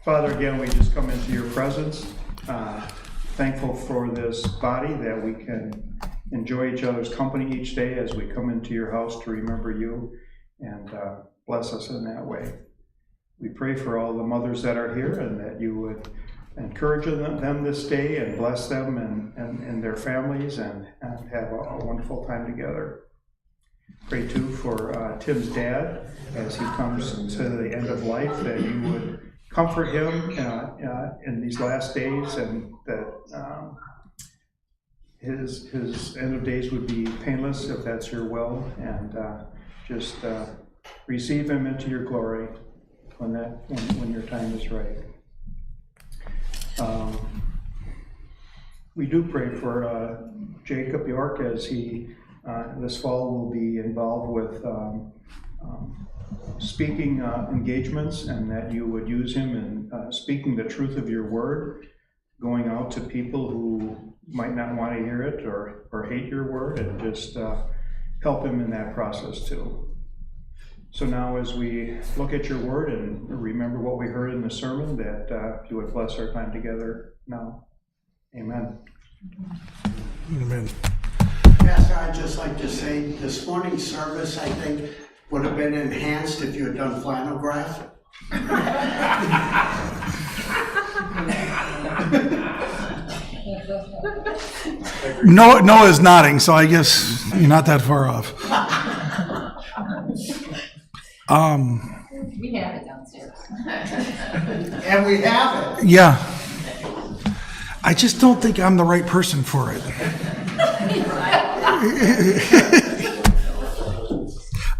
Father, again, we just come into your presence, thankful for this body that we can enjoy each other's company each day as we come into your house to remember you, and bless us in that way. We pray for all the mothers that are here and that you would encourage them this day and bless them and their families and have a wonderful time together. Pray too for Tim's dad as he comes to the end of life, that you would comfort him in these last days, and that his end of days would be painless if that's your will, and just receive him into your glory when your time is right. We do pray for Jacob York as he this fall will be involved with speaking engagements, and that you would use him in speaking the truth of your word, going out to people who might not want to hear it or hate your word, and just help him in that process too. So now as we look at your word and remember what we heard in the sermon, that you would bless our time together now. Amen. Amen. Pastor, I'd just like to say this morning's service, I think, would have been enhanced if you had done flannel graph. Noah's nodding, so I guess you're not that far off. We have it downstairs. And we have it. Yeah. I just don't think I'm the right person for it.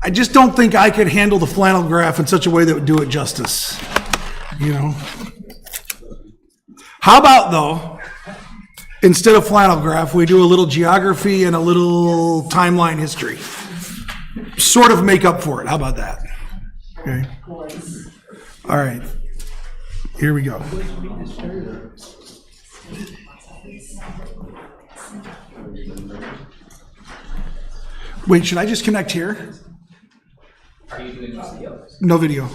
I just don't think I could handle the flannel graph in such a way that would do it justice. You know? How about, though, instead of flannel graph, we do a little geography and a little timeline history? Sort of make up for it. How about that? Okay. All right. Here we go. Wait, should I just connect here? Are you doing audio? No video.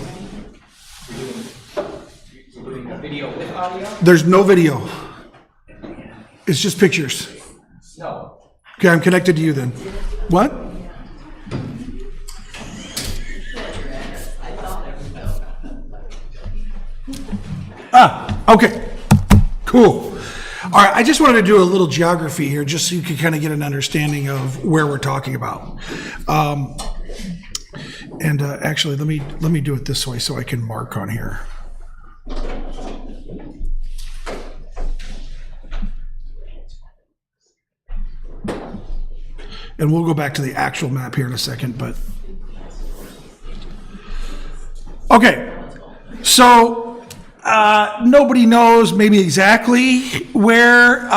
You're doing a video with audio? There's no video. It's just pictures. No. Okay, I'm connected to you then. What? Okay. Cool. All right, I just wanted to do a little geography here just so you can kind of get an understanding of where we're talking about. Actually, let me do it this way so I can mark on here. And we'll go back to the actual map here in a second, but okay. So nobody knows maybe exactly where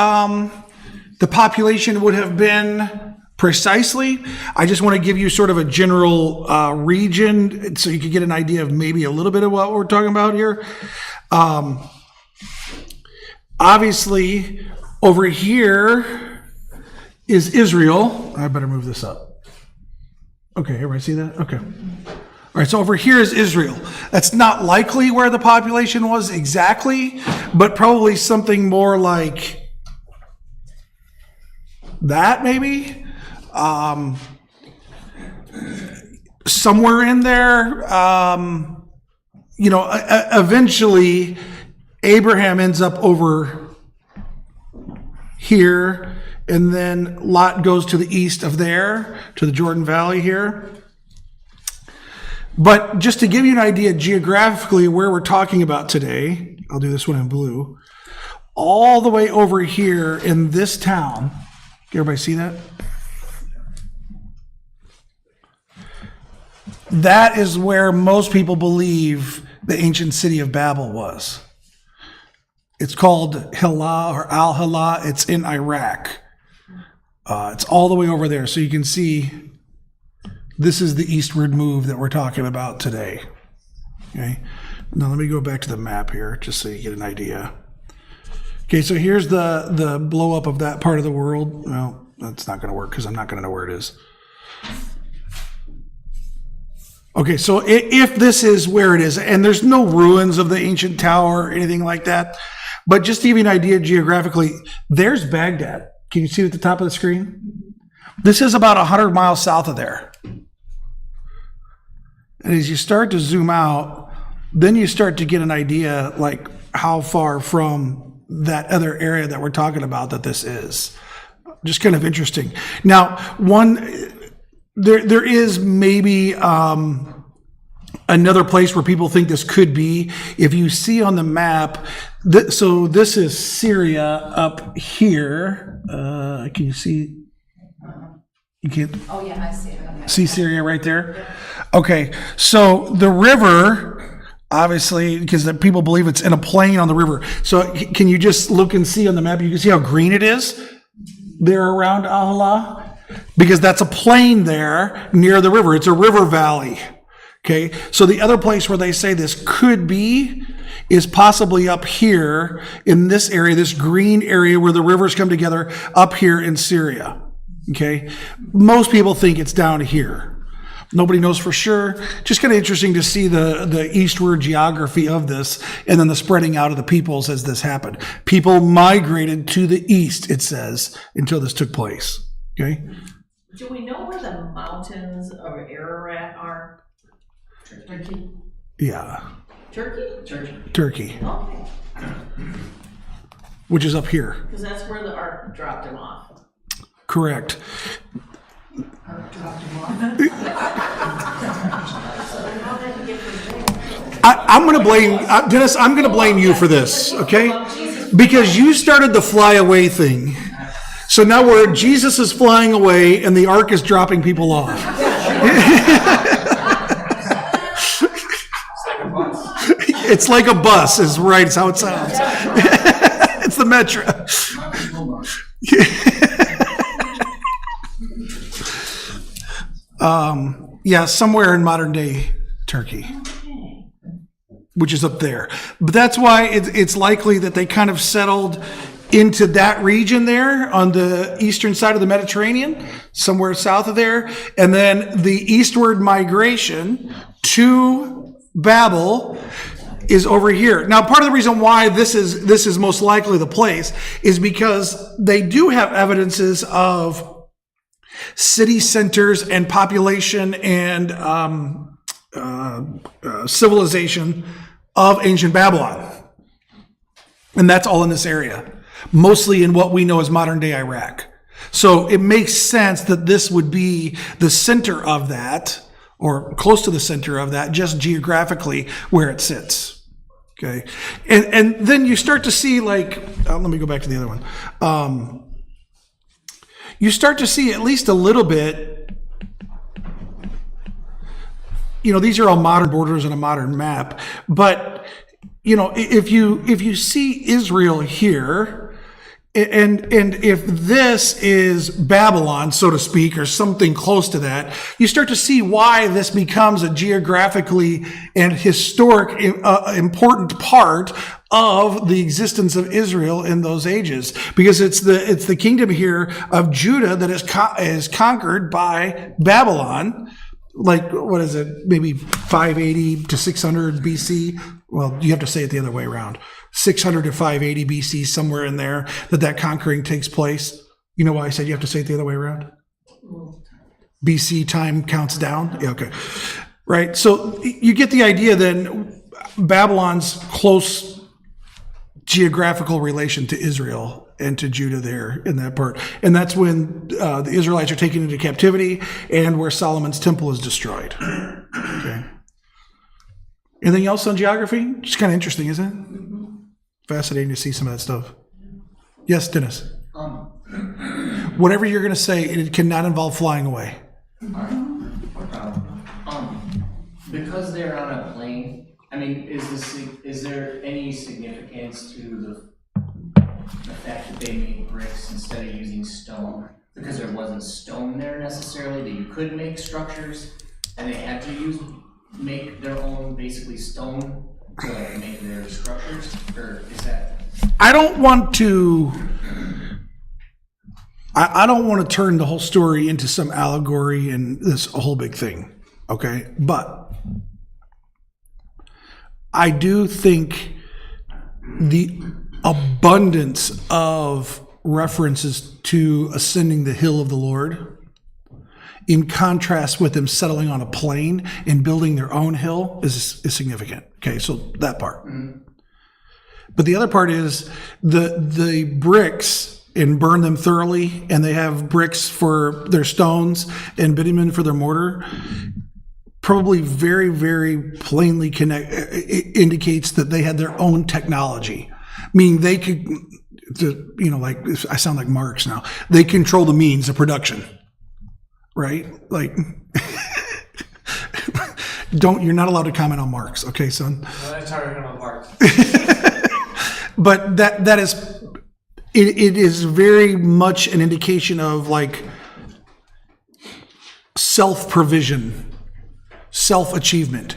the population would have been precisely. I just want to give you sort of a general region so you can get an idea of maybe a little bit of what we're talking about here. Obviously, over here is Israel. I better move this up. Okay, everybody see that? Okay. All right, so over here is Israel. That's not likely where the population was exactly, but probably something more like that, maybe. Somewhere in there. Eventually, Abraham ends up over here, and then Lot goes to the east of there, to the Jordan Valley here. But just to give you an idea geographically where we're talking about today, I'll do this one in blue, all the way over here in this town. Everybody see that? That is where most people believe the ancient city of Babel was. It's called Hila or Al-Hila. It's in Iraq. It's all the way over there. So you can see this is the eastward move that we're talking about today. Okay. Now let me go back to the map here just so you get an idea. Okay, so here's the blow up of that part of the world. Well, that's not going to work because I'm not going to know where it is. Okay, so if this is where it is, and there's no ruins of the ancient tower or anything like that, but just to give you an idea geographically, there's Baghdad. Can you see it at the top of the screen? This is about 100 miles south of there. And as you start to zoom out, then you start to get an idea like how far from that other area that we're talking about that this is. Just kind of interesting. Now, there is maybe another place where people think this could be. If you see on the map, so this is Syria up here. Can you see? You can't. Oh, yeah, I see it. Okay. See Syria right there? Okay, so the river, obviously, because the people believe it's in a plain on the river. So can you just look and see on the map? You can see how green it is there around Al-Hala? Because that's a plain there near the river. It's a river valley. Okay, so the other place where they say this could be is possibly up here in this area, this green area where the rivers come together up here in Syria. Okay, most people think it's down here. Nobody knows for sure. Just kind of interesting to see the eastward geography of this and then the spreading out of the peoples as this happened. People migrated to the east, it says, until this took place. Okay. Do we know where the mountains of Ararat are? Turkey. Yeah. Turkey? Turkey, Okay, which is up here. because that's where the ark dropped him off. Correct. I'm going to blame, Dennis, I'm going to blame you for this, okay? Because you started the fly away thing. So now Jesus is flying away and the ark is dropping people off. It's like a bus, is right, it's how it sounds. It's the metro. Yeah, somewhere in modern day Turkey, which is up there. But that's why it's likely that they kind of settled into that region there on the eastern side of the Mediterranean, somewhere south of there. And then the eastward migration to Babel is over here. Now, part of the reason why this is most likely the place is because they do have evidences of city centers and population and civilization of ancient Babylon. And that's all in this area, mostly in what we know as modern day Iraq. So it makes sense that this would be the center of that, or close to the center of that, just geographically where it sits. Okay. And then you start to see, like, let me go back to the other one. You start to see at least a little bit, these are all modern borders and a modern map, but, if you see Israel here, and if this is Babylon, so to speak, or something close to that, you start to see why this becomes a geographically and historic important part of the existence of Israel in those ages, because it's the kingdom here of Judah that is conquered by Babylon. Like, what is it? Maybe 580 to 600 BC. Well, you have to say it the other way around. 600 to 580 BC, somewhere in there, that conquering takes place. You know why I said you have to say it the other way around? BC time counts down? Yeah, okay. Right, so you get the idea then, Babylon's close geographical relation to Israel and to Judah there in that part. And that's when the Israelites are taken into captivity and where Solomon's temple is destroyed. Okay. Anything else on geography? Just kind of interesting, isn't it? Fascinating to see some of that stuff. Yes, Dennis? Whatever you're going to say, it cannot involve flying away. Because they're on a plane, I mean, is there any significance to the fact that they made bricks instead of using stone? Because there wasn't stone there necessarily, that you could make structures, and they had to make their own basically stone to make their structures? Or is that? I don't want to turn the whole story into some allegory and this whole big thing, okay? But I do think the abundance of references to ascending the hill of the Lord, in contrast with them settling on a plain and building their own hill, is significant. Okay, so that part. But the other part is the bricks, and burn them thoroughly, and they have bricks for their stones and bitumen for their mortar, probably very, very plainly it indicates that they had their own technology, meaning they could, like, I sound like Marx now, they control the means of production, right? Like, you're not allowed to comment on Marx, okay, son? That's talking about Mark. But that is, it is very much an indication of like self-provision, self-achievement.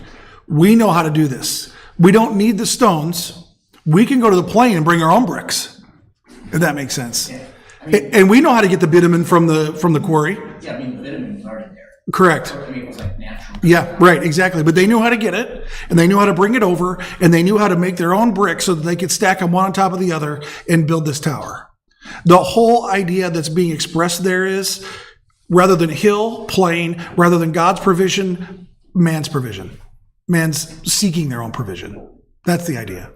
We know how to do this. We don't need the stones. We can go to the plain and bring our own bricks, if that makes sense. Yeah. I mean, And we know how to get the bitumen from the quarry. yeah, I mean, the vitamin's already there. Correct. I mean, it was like natural. Yeah, right, exactly. But they knew how to get it, and they knew how to bring it over, and they knew how to make their own bricks so that they could stack them one on top of the other and build this tower. The whole idea that's being expressed there is, rather than hill, plain, rather than God's provision, man's provision. Man's seeking their own provision. That's the idea.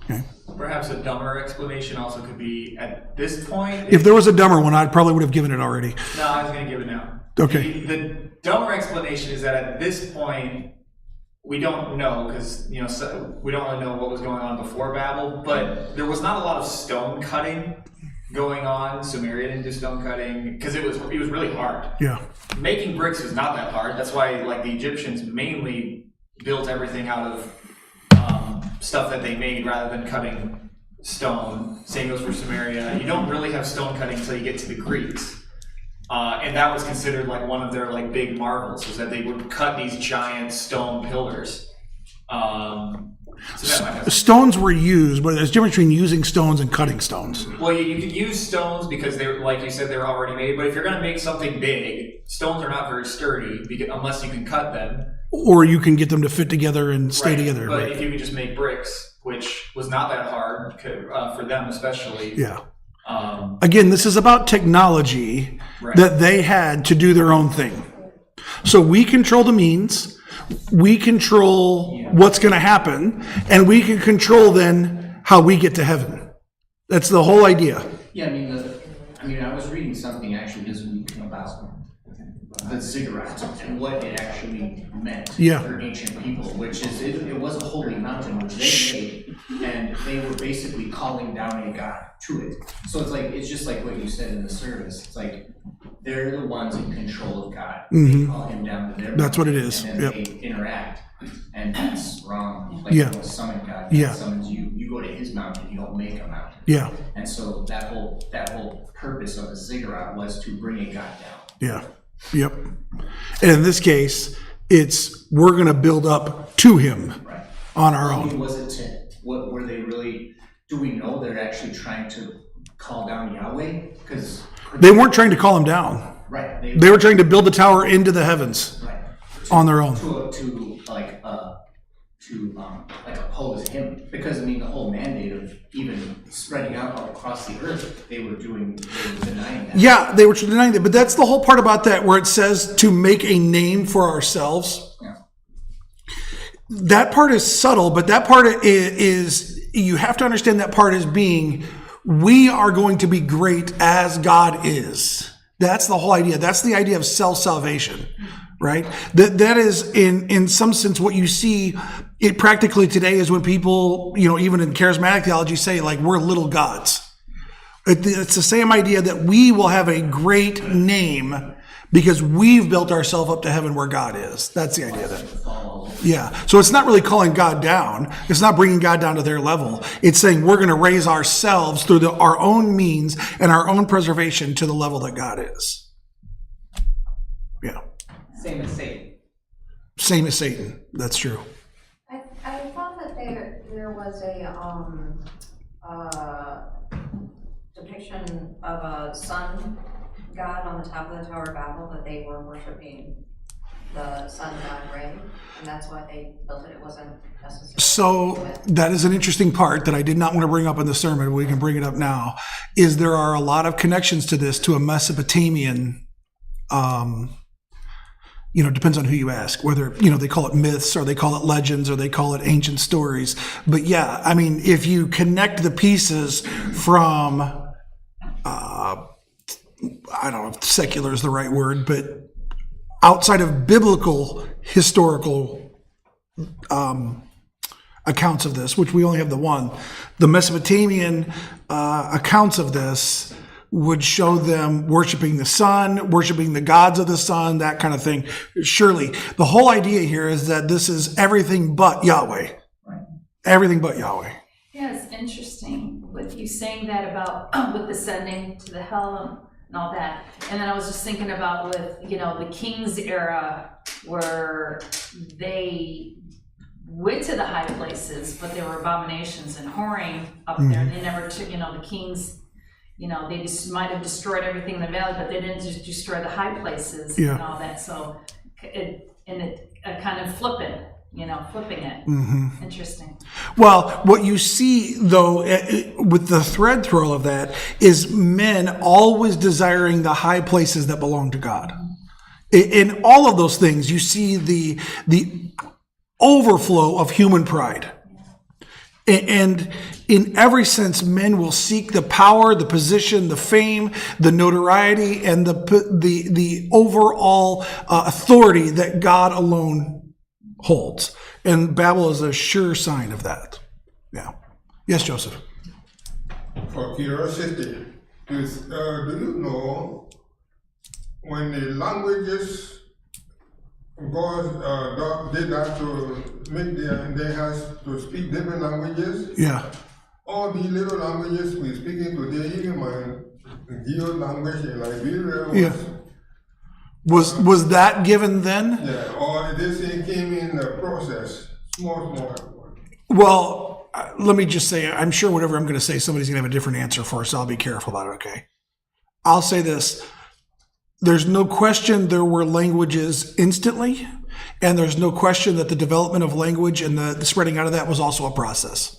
Okay. Perhaps a dumber explanation also could be at this point. If there was a dumber one, I probably would have given it already. No, I was going to give it now. Okay. The dumber explanation is that at this point, we don't know because, so we don't really know what was going on before Babel, but there was not a lot of stone cutting going on. Samaria didn't do stone cutting because it was really hard. Yeah. Making bricks was not that hard. That's why like the Egyptians mainly built everything out of stuff that they made rather than cutting stone. Same goes for Samaria. You don't really have stone cutting until you get to the Greeks. And that was considered like one of their like big marvels, was that they would cut these giant stone pillars. So that might have Stones were used, but there's a difference between using stones and cutting stones. Well, you can use stones because they're, like you said, they're already made. But if you're going to make something big, stones are not very sturdy unless you can cut them. Or you can get them to fit together and stay Right. together. But Right. if you could just make bricks, which was not that hard for them especially. Yeah. Um, Again, this is about technology Right. that they had to do their own thing. So we control the means, we control what's going to happen, and we can control then how we get to heaven. That's the whole idea. Yeah, I mean, I was reading something actually this week about the ziggurat and what it actually meant for ancient people, which is it was a holy mountain which they made, and they were basically calling down a god to it. So it's just like what you said in the service. It's like they're the ones in control of God. They call him down to their That's what it mountain, is. and then Yep. they interact, and that's wrong. Like Yeah. you don't summon God. God Yeah. summons you. You go to his mountain. You don't make a mountain. Yeah. And so that whole purpose of the ziggurat was to bring a god down. Yeah. Yep. And in this case, it's we're going to build up to him Right. on our I mean, own. was it what were they really? Do we know they're actually trying to call down Yahweh? Because They weren't trying to call him down. right, They were trying to build the tower into the heavens right on their own. to oppose him, because I mean the whole mandate of even spreading out all across the earth, they were denying that. Yeah, they were denying that. But that's the whole part about that where it says to make a name for ourselves. Yeah. That part is subtle, but that part is you have to understand that part as being we are going to be great as God is. That's the whole idea. That's the idea of self-salvation, right? That is in some sense what you see it practically today is when people, even in charismatic theology say like we're little gods. It's the same idea that we will have a great name because we've built ourselves up to heaven where God is. That's the idea then. Yeah. So it's not really calling God down. It's not bringing God down to their level. It's saying we're going to raise ourselves through our own means and our own preservation to the level that God is. Yeah. Same as Satan. Same as Satan. That's true. I thought that there was a depiction of a sun god on the top of the Tower of Babel that they were worshiping the sun god rain, and that's why they built it, it wasn't necessary. So that is an interesting part that I did not want to bring up in the sermon, but we can bring it up now, is there are a lot of connections to this to a Mesopotamian, depends on who you ask, whether, they call it myths or they call it legends or they call it ancient stories. But yeah, I mean, if you connect the pieces from, I don't know if secular is the right word, but outside of biblical historical accounts of this, which we only have the one, the Mesopotamian accounts of this would show them worshiping the sun, worshiping the gods of the sun, that kind of thing. Surely, the whole idea here is that this is everything but Yahweh. Everything but Yahweh. Yeah, it's interesting with you saying that about with descending to the hell and all that. And then I was just thinking about with, the King's era where they went to the high places, but there were abominations and whoring up there. And they never took, the kings, they just might have destroyed everything in the valley, but they didn't just destroy the high places and all that. So it kind of flipping it. Interesting. Well, what you see, though, with the thread through all of that, is men always desiring the high places that belong to God. In all of those things, you see the overflow of human pride. And in every sense, men will seek the power, the position, the fame, the notoriety, and the overall authority that God alone holds. And Babel is a sure sign of that. Yeah. Yes, Joseph. For curiosity, do you know when the languages God did that to make they has to speak different languages? Yeah. All the little languages we're speaking today, even my Geo language in Liberia Was that given then? Yeah, or this came in the process, small. Well, let me just say, I'm sure whatever I'm going to say, somebody's going to have a different answer for, so I'll be careful about it, okay? I'll say this. There's no question there were languages instantly, and there's no question that the development of language and the spreading out of that was also a process.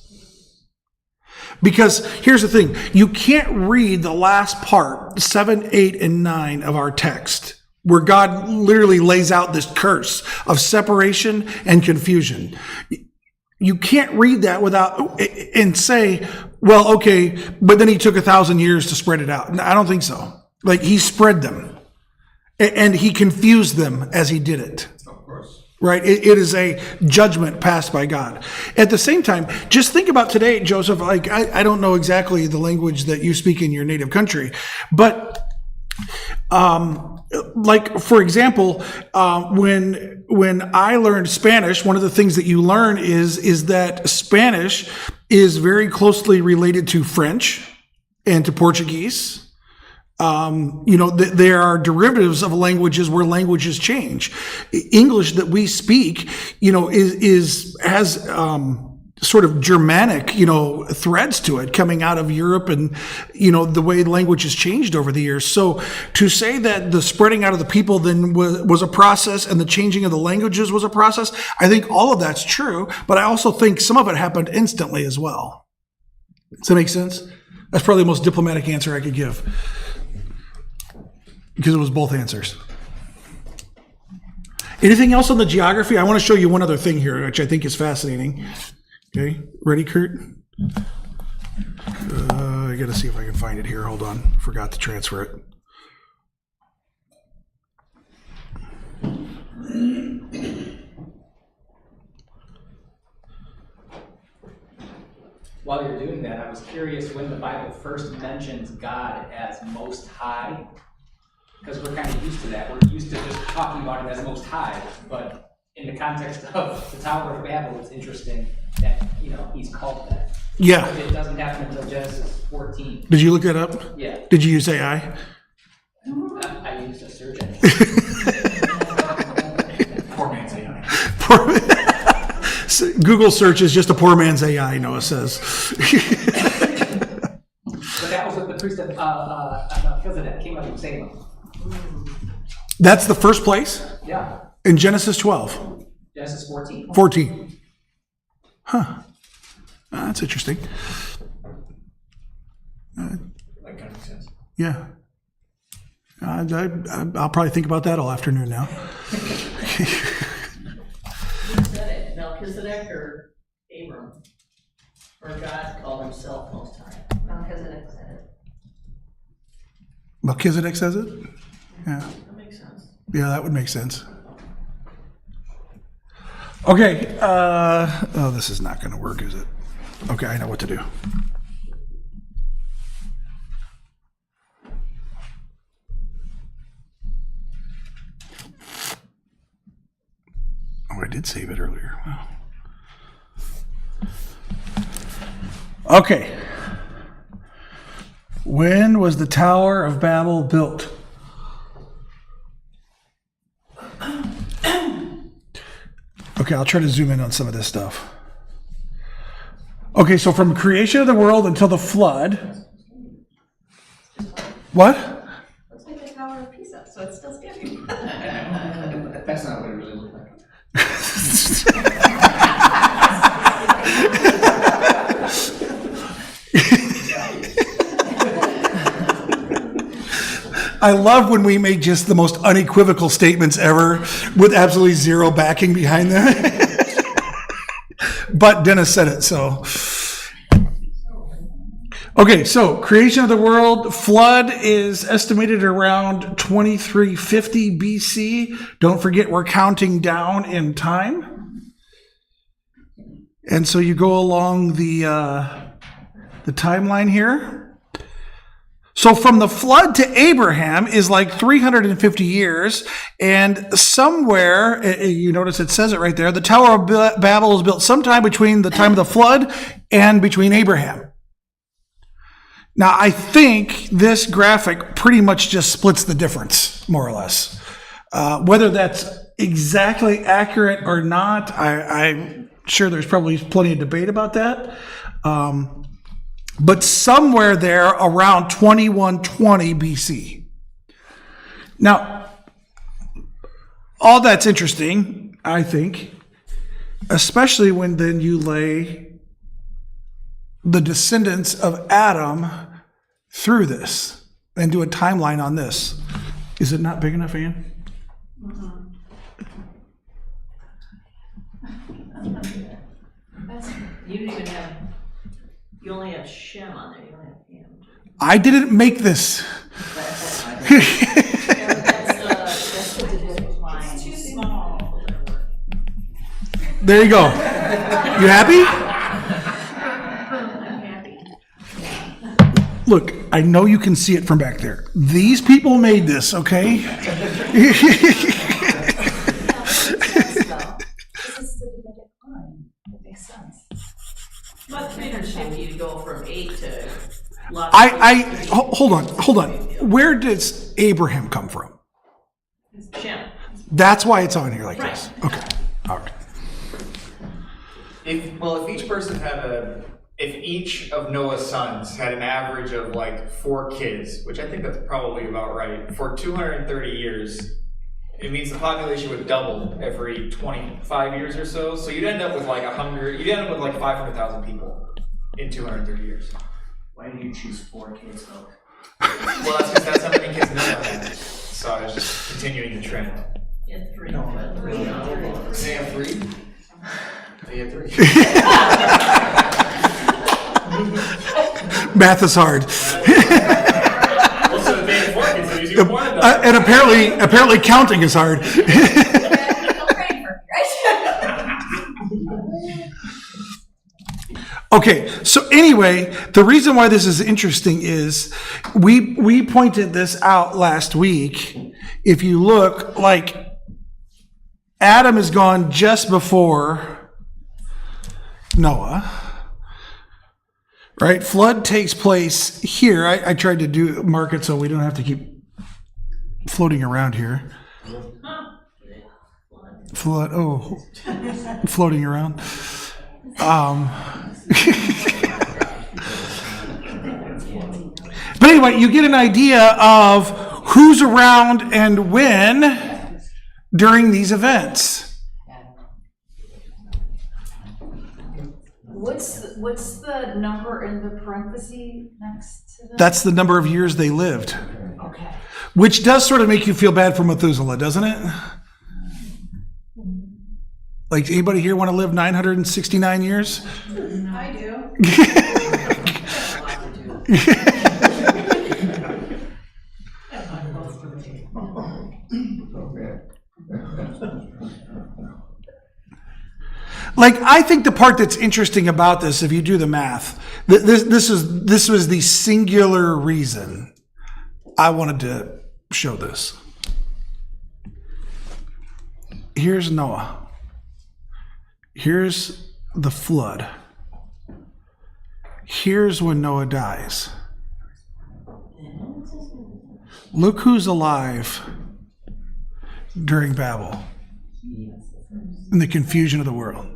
Because here's the thing, you can't read the last part, 7, 8, and 9 of our text, where God literally lays out this curse of separation and confusion. You can't read that without and say, well, okay, but then he took 1,000 years to spread it out. I don't think so. Like, he spread them and he confused them as he did it. Of course. Right? It is a judgment passed by God. At the same time, just think about today, Joseph, like, I don't know exactly the language that you speak in your native country, but like, for example, when I learned Spanish, one of the things that you learn is that Spanish is very closely related to French and to Portuguese. There are derivatives of languages where languages change. English that we speak, has sort of Germanic, threads to it coming out of Europe and, the way language has changed over the years. So to say that the spreading out of the people then was a process and the changing of the languages was a process, I think all of that's true, but I also think some of it happened instantly as well. Does that make sense? That's probably the most diplomatic answer I could give, because it was both answers. Anything else on the geography? I want to show you one other thing here, which I think is fascinating. Okay, ready, Kurt? I got to see if I can find it here. Hold on. Forgot to transfer it. While you're doing that, I was curious when the Bible first mentions God as Most High, because we're kind of used to that. We're used to just talking about him as Most High, but in the context of the Tower of Babel, it's interesting that, he's called that. Yeah. But it doesn't happen until Genesis 14. Did you look that up? Yeah. Did you use AI? I used a search engine. Poor man's AI. Google search is just a poor man's AI, Noah says. But that was what the priest of Melchizedek came up with Salem. That's the first place? Yeah. In Genesis 12, Genesis 14. 14. Huh. That's interesting. That kind of makes sense. Yeah. I'll probably think about that all afternoon now. Who said it, Melchizedek or Abram? Or God called himself most times? Melchizedek said it. Melchizedek says it? Yeah. That makes sense. Yeah, that would make sense. Okay. Oh, this is not going to work, is it? Okay, I know what to do. Oh, I did save it earlier. Wow. Okay. When was the Tower of Babel built? Okay, I'll try to zoom in on some of this stuff. Okay, so from creation of the world until the flood. What? Looks like the Tower of Pisa, so it's still skipping. That's not what it really looked like. I love when we make just the most unequivocal statements ever with absolutely zero backing behind them. But Dennis said it, so. Okay, so creation of the world, flood is estimated around 2350 BC. Don't forget we're counting down in time. And so you go along the timeline here. So from the flood to Abraham is like 350 years, and somewhere, you notice it says it right there, the Tower of Babel was built sometime between the time of the flood and between Abraham. Now, I think this graphic pretty much just splits the difference, more or less. Whether that's exactly accurate or not, I'm sure there's probably plenty of debate about that. But somewhere there around 2120 BC. Now, all that's interesting, I think, especially when then you lay the descendants of Adam through this and do a timeline on this. Is it not big enough, Ann? You didn't even have, you only have Shem on there, you don't have Ham. I didn't make this. That's the Davidic line. It's too small. There you go. You happy? I'm happy. Look, I know you can see it from back there. These people made this, okay? This is the Davidic line. It makes sense. But 350 to go from 8 to lots. Hold on. Where does Abraham come from? Shem. That's why it's on here like this. Okay. All right. If each person if each of Noah's sons had an average of like 4 kids, which I think that's probably about right, for 230 years, it means the population would double every 25 years or so. So you'd end up with like 500,000 people in 230 years. Why did you choose 4 kids though? Well, that's because that's how many kids Noah had. So I was just continuing the trend. Yeah, 3. They have 3? They had 3. Math is hard. Well, so they had 4 kids, so he's even more than that. And apparently counting is hard. People praying for me, right? Okay, so anyway, the reason why this is interesting is we pointed this out last week. If you look, like Adam is gone just before Noah, right? Flood takes place here. I tried to mark it so we don't have to keep floating around here. Floating around. But anyway, you get an idea of who's around and when, during these events. What's the number in the parenthesis next to that? That's the number of years they lived, Okay. which does sort of make you feel bad for Methuselah, doesn't it? Like, anybody here want to live 969 years? I do. Like, I think the part that's interesting about this, if you do the math, this was the singular reason I wanted to show this. Here's Noah. Here's the flood. Here's when Noah dies. Look who's alive during Babel in the confusion of the world.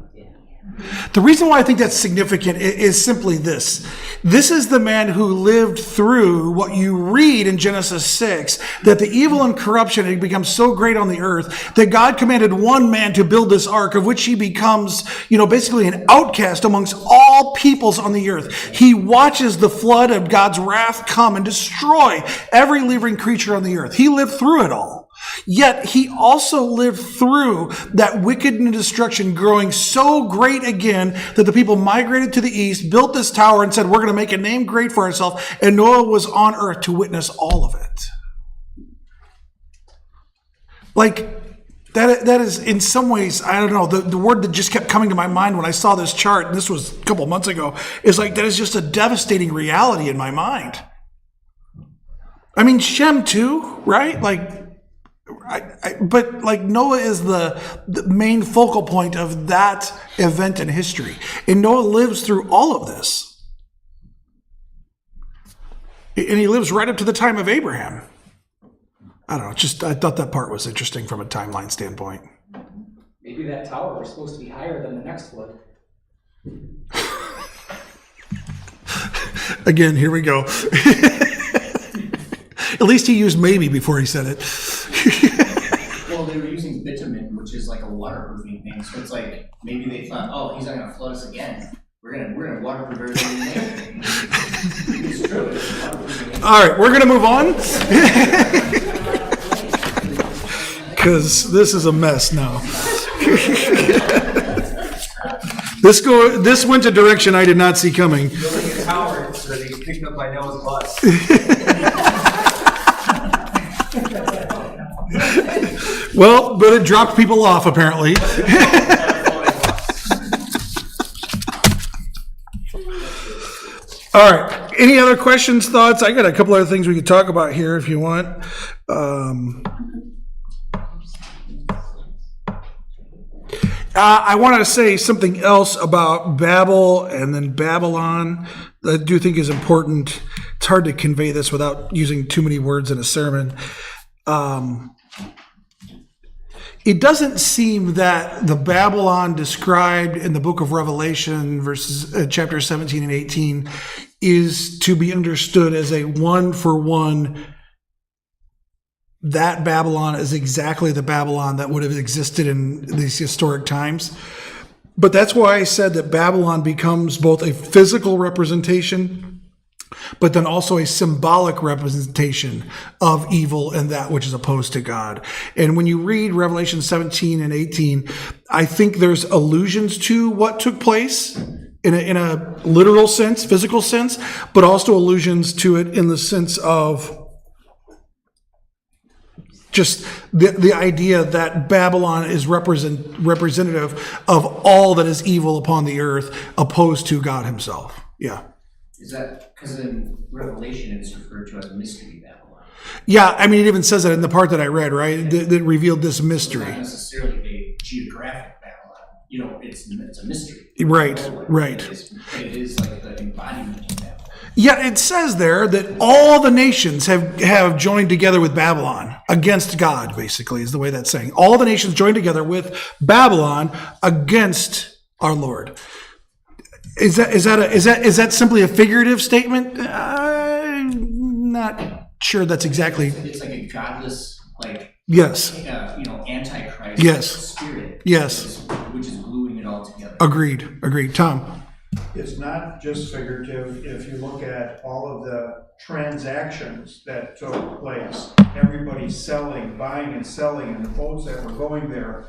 The reason why I think that's significant is simply this. This is the man who lived through what you read in Genesis 6, that the evil and corruption had become so great on the earth that God commanded one man to build this ark, of which he becomes, basically an outcast amongst all peoples on the earth. He watches the flood of God's wrath come and destroy every living creature on the earth. He lived through it all. Yet he also lived through that wickedness and destruction growing so great again that the people migrated to the east, built this tower, and said, we're going to make a name great for ourselves. And Noah was on earth to witness all of it. Like, that is in some ways, I don't know, the word that just kept coming to my mind when I saw this chart, and this was a couple months ago, is like, that is just a devastating reality in my mind. I mean, Shem too, right? Like, but like Noah is the main focal point of that event in history. And Noah lives through all of this. And he lives right up to the time of Abraham. I don't know, I thought that part was interesting from a timeline standpoint. Maybe that tower was supposed to be higher than the next flood. Again, here we go. At least he used maybe before he said it. Well, they were using bitumen, which is like a waterproofing thing. So it's like maybe they thought, oh, he's not going to flood us again. We're gonna waterproof everything. It's true. It's waterproofing. All right, we're gonna move on because this is a mess now. This went a direction I did not see coming. Building a tower so that he picked up by Noah's bus. Well, but it dropped people off apparently. All right. Any other questions, thoughts? I got a couple other things we could talk about here if you want. I want to say something else about Babel and then Babylon that I do think is important. It's hard to convey this without using too many words in a sermon. It doesn't seem that the Babylon described in the book of Revelation, verses chapter 17 and 18, is to be understood as a one-for-one. That Babylon is exactly the Babylon that would have existed in these historic times. But that's why I said that Babylon becomes both a physical representation, but then also a symbolic representation of evil and that which is opposed to God. And when you read Revelation 17 and 18, I think there's allusions to what took place in a literal sense, physical sense, but also allusions to it in the sense of just the idea that Babylon is representative of all that is evil upon the earth, opposed to God himself. Yeah. Is that because in Revelation it's referred to as mystery Babylon? Yeah, I mean, it even says that in the part that I read, right? That revealed this mystery. It's not necessarily a geographic Babylon. It's a mystery. Right. It is like the embodiment of Babylon. Yeah, it says there that all the nations have joined together with Babylon against God, basically, is the way that's saying. All the nations joined together with Babylon against our Lord. Is that simply a figurative statement? I'm not sure that's exactly. It's like a godless, Yes. Antichrist Yes. spirit. Yes. Which is gluing it all together. Agreed. Tom? It's not just figurative. If you look at all of the transactions that took place, everybody selling, buying and selling, and the boats that were going there,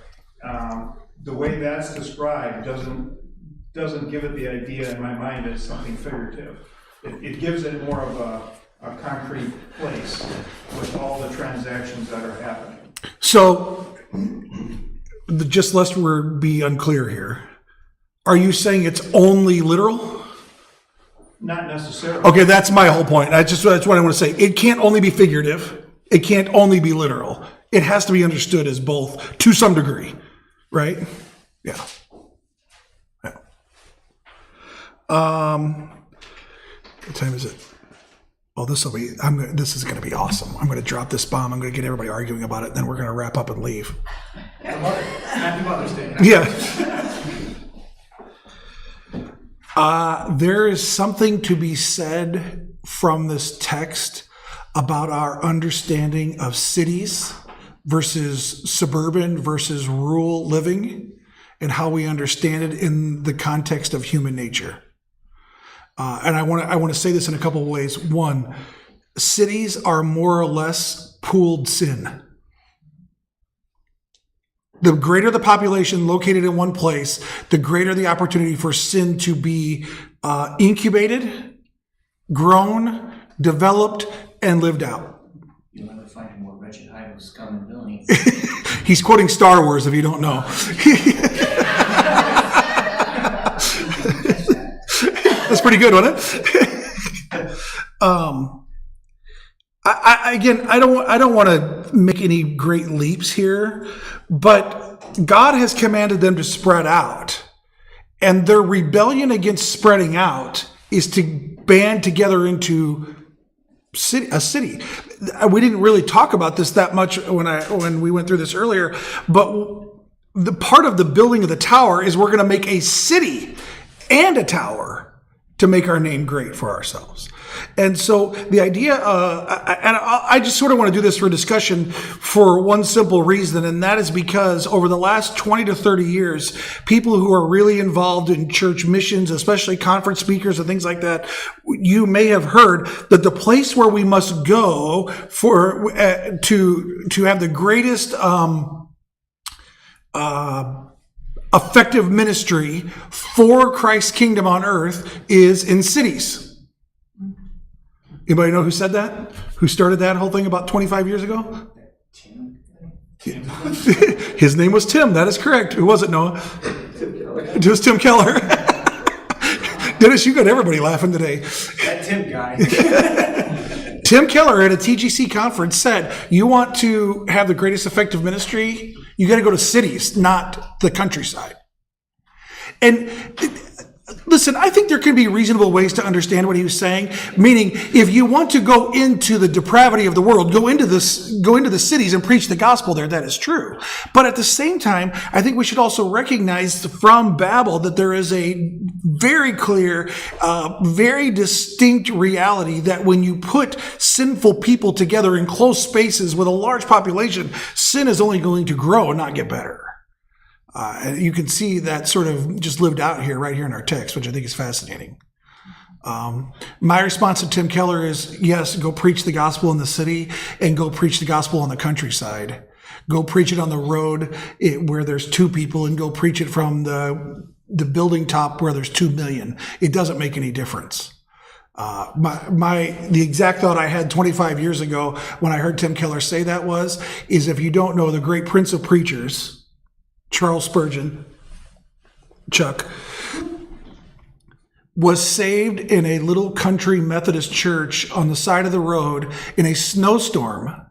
the way that's described doesn't give it the idea in my mind as something figurative. It gives it more of a concrete place with all the transactions that are happening. So, just lest we be unclear here, are you saying it's only literal? Not necessarily. Okay, that's my whole point. That's what I want to say. It can't only be figurative. It can't only be literal. It has to be understood as both to some degree, right? Yeah. What time is it? Oh, this is going to be awesome. I'm going to drop this bomb. I'm going to get everybody arguing about it. Then we're going to wrap up and leave. Happy Mother's Day. Yeah. There is something to be said from this text about our understanding of cities versus suburban versus rural living and how we understand it in the context of human nature. And I want to say this in a couple of ways. One, cities are more or less pooled sin. The greater the population located in one place, the greater the opportunity for sin to be incubated, grown, developed, and lived out. You'll never find a more wretched hive of scum and villainy. He's quoting Star Wars, if you don't know. That's pretty good, wasn't it? I don't want to make any great leaps here, but God has commanded them to spread out, and their rebellion against spreading out is to band together into a city. We didn't really talk about this that much when we went through this earlier, but the part of the building of the tower is we're going to make a city and a tower to make our name great for ourselves. And so the idea, and I just sort of want to do this for discussion for one simple reason, and that is because over the last 20 to 30 years, people who are really involved in church missions, especially conference speakers and things like that, you may have heard that the place where we must go for to have the greatest effective ministry for Christ's kingdom on earth is in cities. Anybody know who said that? Who started that whole thing about 25 years ago? His name was Tim. That is correct. Who was it, Noah? It was Tim Keller. Dennis, you got everybody laughing today. That Tim guy. Tim Keller at a TGC conference said, you want to have the greatest effective ministry, you got to go to cities, not the countryside. And listen, I think there can be reasonable ways to understand what he was saying. Meaning, if you want to go into the depravity of the world, go into the cities and preach the gospel there, that is true. But at the same time, I think we should also recognize from Babel that there is a very clear, very distinct reality that when you put sinful people together in close spaces with a large population, sin is only going to grow and not get better. And you can see that sort of just lived out here, right here in our text, which I think is fascinating. My response to Tim Keller is, yes, go preach the gospel in the city and go preach the gospel on the countryside. Go preach it on the road where there's 2 people and go preach it from the building top where there's 2 million. It doesn't make any difference. The exact thought I had 25 years ago when I heard Tim Keller say that is if you don't know the great prince of preachers, Charles Spurgeon, Chuck, was saved in a little country Methodist church on the side of the road in a snowstorm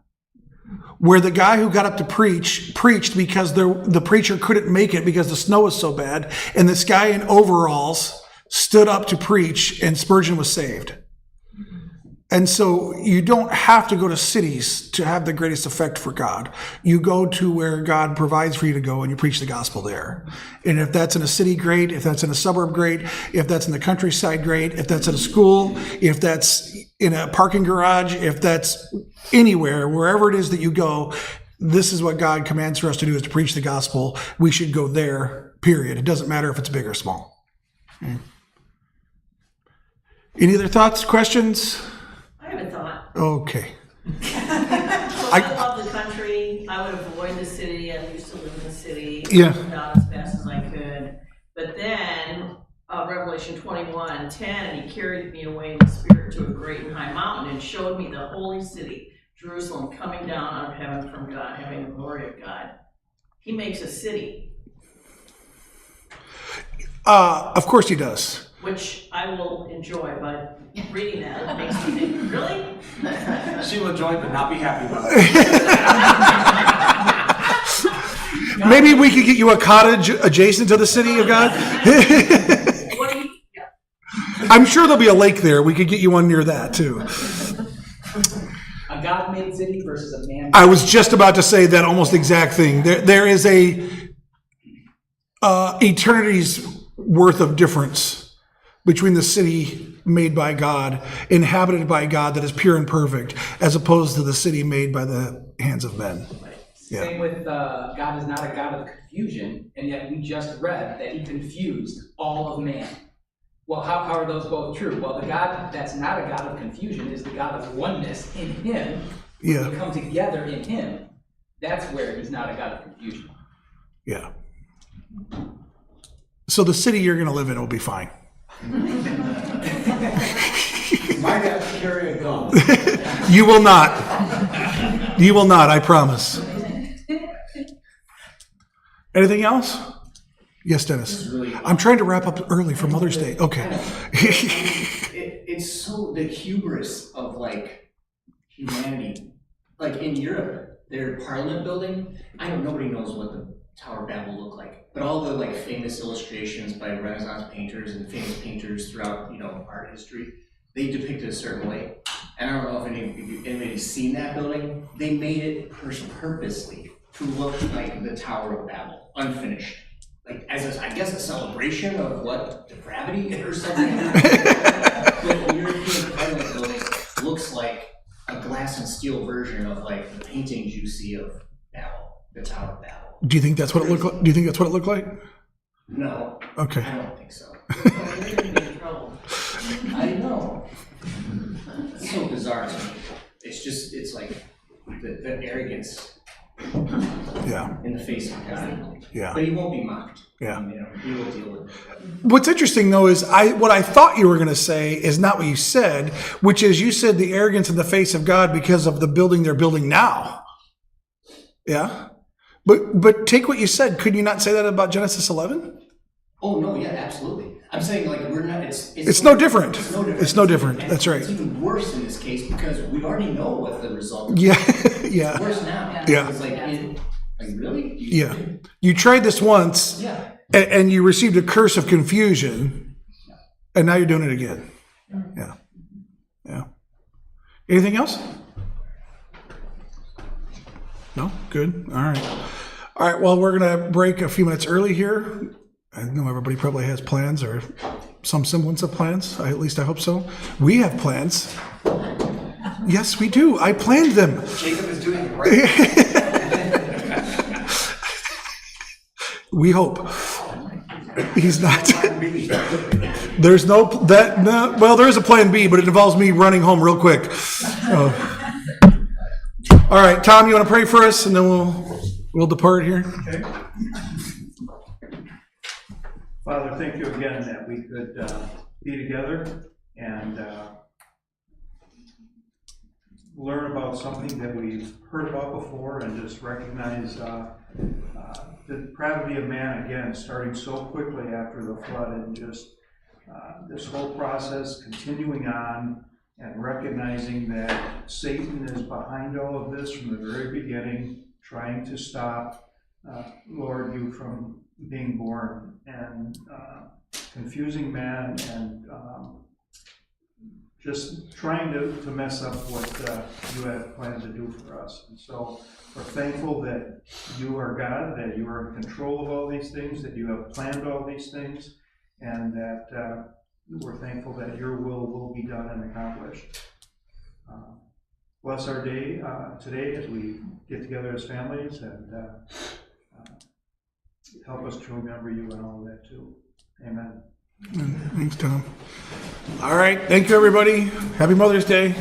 where the guy who got up to preached because the preacher couldn't make it because the snow was so bad, and this guy in overalls stood up to preach, and Spurgeon was saved. And so you don't have to go to cities to have the greatest effect for God. You go to where God provides for you to go and you preach the gospel there. And if that's in a city, great. If that's in a suburb, great. If that's in the countryside, great. If that's at a school, if that's in a parking garage, if that's anywhere, wherever it is that you go, this is what God commands for us to do, is to preach the gospel. We should go there, period. It doesn't matter if it's big or small. Okay. Any other thoughts, questions? I have a thought. Okay. I love the country. I would avoid the city. I used to live in the city. Yeah. Not as fast as I could. But then, Revelation 21:10, he carried me away in the spirit to a great and high mountain and showed me the holy city, Jerusalem, coming down out of heaven from God, having the glory of God. He makes a city, Of course he does. which I will enjoy, but reading that it makes me think, really? She will enjoy but not be happy about it. Maybe we could get you a cottage adjacent to the city of God. What do you, yeah. I'm sure there'll be a lake there. We could get you one near that too. A God-made city versus a man. I was just about to say that almost exact thing. There is a eternity's worth of difference between the city made by God, inhabited by God, that is pure and perfect, as opposed to the city made by the hands of men. Yeah. Same with God is not a God of confusion, and yet we just read that he confused all of man. Well, how are those both true? Well, the God that's not a God of confusion is the God of oneness in him. Yeah. When we come together in him, that's where he's not a God of confusion. Yeah. So the city you're going to live in will be fine. Might have to carry a gun. You will not. You will not, I promise. Anything else? Yes, Dennis. I'm trying to wrap up early for Mother's Day. Okay. It's so the hubris of like humanity. Like in Europe, their parliament building, I know nobody knows what the Tower of Babel looked like, but all the like famous illustrations by Renaissance painters and famous painters throughout, art history, they depict it a certain way. And I don't know if anybody's seen that building. They made it purposely to look like the Tower of Babel, unfinished. Like as I guess a celebration of what depravity or something. The European Parliament building looks like a glass and steel version of like the paintings you see of Babel, the Tower of Babel. Do you think that's what it looked like? Do you think that's what it looked like? No. Okay. I don't think so. You're gonna be in trouble. I know. It's so bizarre to me. It's like the arrogance Yeah. in the face of God. Yeah. But he won't be mocked. Yeah. He will deal with it. What's interesting though is what I thought you were going to say is not what you said, which is you said the arrogance in the face of God because of the building they're building now. Yeah. But take what you said. Could you not say that about Genesis 11? Oh no, yeah, absolutely. I'm saying like we're not. It's no different. It's no different. It's no different. And That's right. It's even worse in this case because we already know what the result. Yeah. It's Yeah. worse now. Yeah. It's like really. Yeah. You tried this once Yeah. and you received a curse of confusion and now you're doing it again. Yeah. Yeah. Anything else? No? Good. All right. All right. Well, we're going to break a few minutes early here. I know everybody probably has plans or some semblance of plans. At least I hope so. We have plans. Yes, we do. I planned them. Jacob is doing it right. We hope. He's not. There's no, well, there is a plan B, but it involves me running home real quick. All right, Tom, you want to pray for us and then we'll depart here? Okay. Father, thank you again that we could be together and learn about something that we've heard about before and just recognize the depravity of man again, starting so quickly after the flood, and just this whole process continuing on and recognizing that Satan is behind all of this from the very beginning, trying to stop, Lord, you from being born, and confusing man, and just trying to mess up what you had planned to do for us. And so we're thankful that you are God, that you are in control of all these things, that you have planned all these things, and that we're thankful that your will be done and accomplished. bless our day today as we get together as families, and help us to remember you and all of that too. Amen. Thanks, Tom. All right, thank you, everybody. Happy Mother's Day.